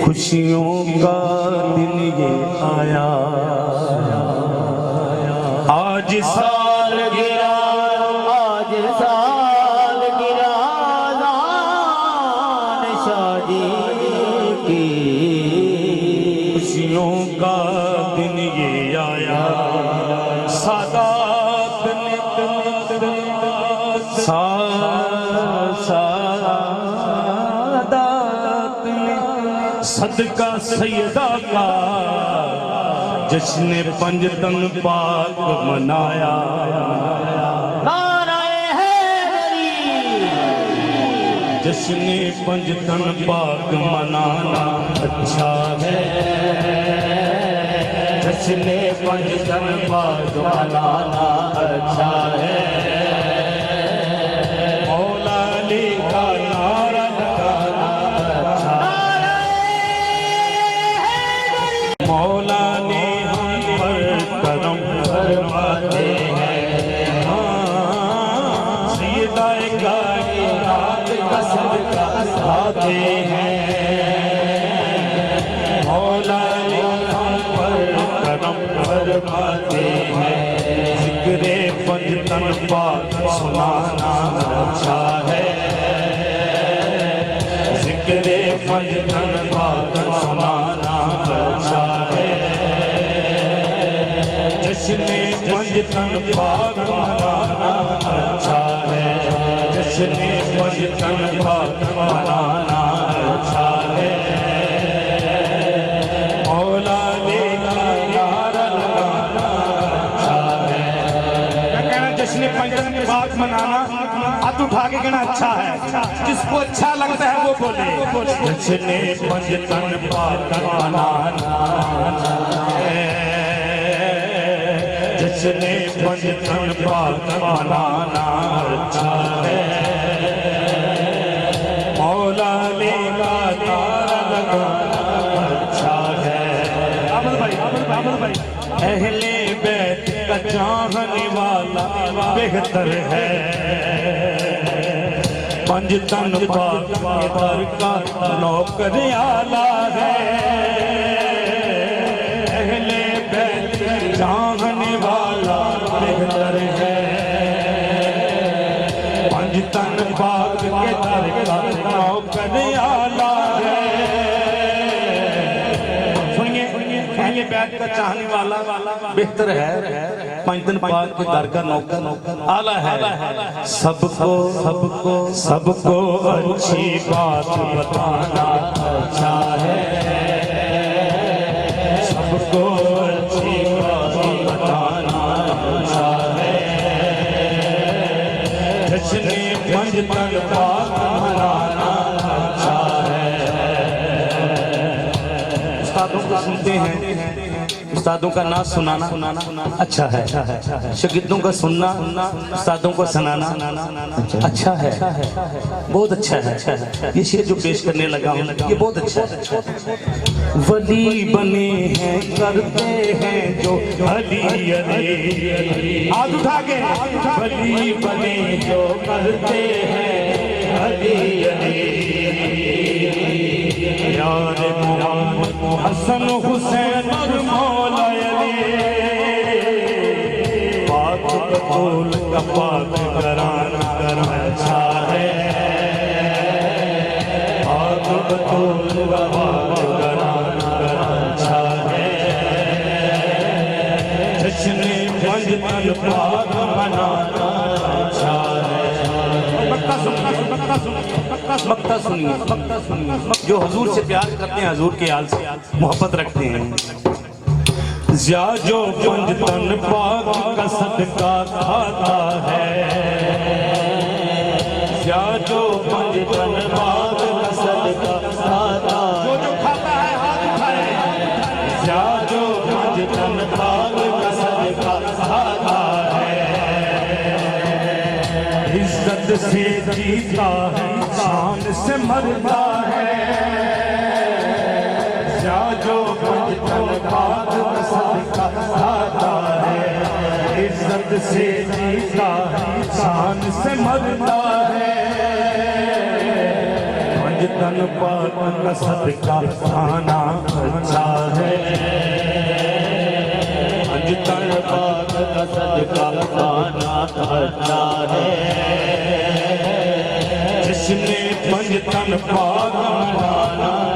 खुशियों का दिन ये आया, आज साल गिरा, आज साल गिरा जान शादी की। खुशियों का दिन ये आया, सादात ने सादात ने सदका सैयदा का जश्न पंजतन पाक मनाया। जश्न पंजतन पाक मनाना अच्छा है, जश्न पंजतन पाक मनाना अच्छा है। मौला अली का नारा लगाना अच्छा है, मौला ने हम पर करम फरमाते हैं। सैयदा कायनात का सदका खाते हैं, मौला ने हम पर करम फरमाते हैं। जिक्रे पंजतन पाक सुनाना अच्छा है, जिक्रे पंजतन पाक सुनाना अच्छा है। जश्न पंजतन पाक मनाना अच्छा है, जश्न पंजतन पाक मनाना अच्छा है। मौला ने नारा लगाना अच्छा है। मैं कहना जश्न पंजतन पाक मनाना, हाथ उठा के कहना अच्छा है, जिसको अच्छा लगता है वो बोले। जश्न पंजतन पाक मनाना है, जश्न पंजतन पाक मनाना अच्छा है। मौला ने नारा लगाना अच्छा है। अहले बैत का चाहने वाला बेहतर है, पंजतन पाक दर का नौकर आला है। अहले बैत चाहने वाला बेहतर है, पंजतन पाक के दर का नौकर आला है। सुनिए, अहले बैत का चाहने वाला बेहतर है, पंजतन पाक के दर का नौकर आला है। सबको सबको सबको अच्छी बात बताना अच्छा है, सबको अच्छी बात बताना अच्छा है। जश्न पंजतन पाक मनाना अच्छा है। उस्तादों को सुनते हैं, उस्तादों का नाच सुनाना अच्छा है, शागिर्दों का सुनना, उस्तादों को सुनाना अच्छा है, बहुत अच्छा है। ये शेर जो पेश करने लगा हूँ ये बहुत अच्छा है। वली बने हैं करते हैं जो अली अली, हाथ उठा के। वली बने जो करते हैं अली अली, यार मोहम्मद हसन हुसैन और मौला अली। पाक बतूल का पाक कराना अच्छा है, पाक बतूल का पाक कराना अच्छा है। जश्न पंजतन पाक मनाना अच्छा है। मक्ता सुनिए, जो हुजूर से प्यार करते हैं, हुजूर के आल से मोहब्बत रखते हैं। ज्या जो पंजतन पाक का सदका खाता है, ज्या जो पंजतन पाक का सदका खाता, जो खाता है हाथ उठाए। ज्या जो पंजतन पाक का सदका खाता है, इज्जत से जीता है, शान से मरता है। जो पंजतन पाक का सदका खाता है, इज्जत से जीता है, शान से मरता है। पंजतन पाक का सदका खाना अच्छा है। पंजतन पाक का सदका खाना अच्छा है। जिसने पंजतन पाक मनाना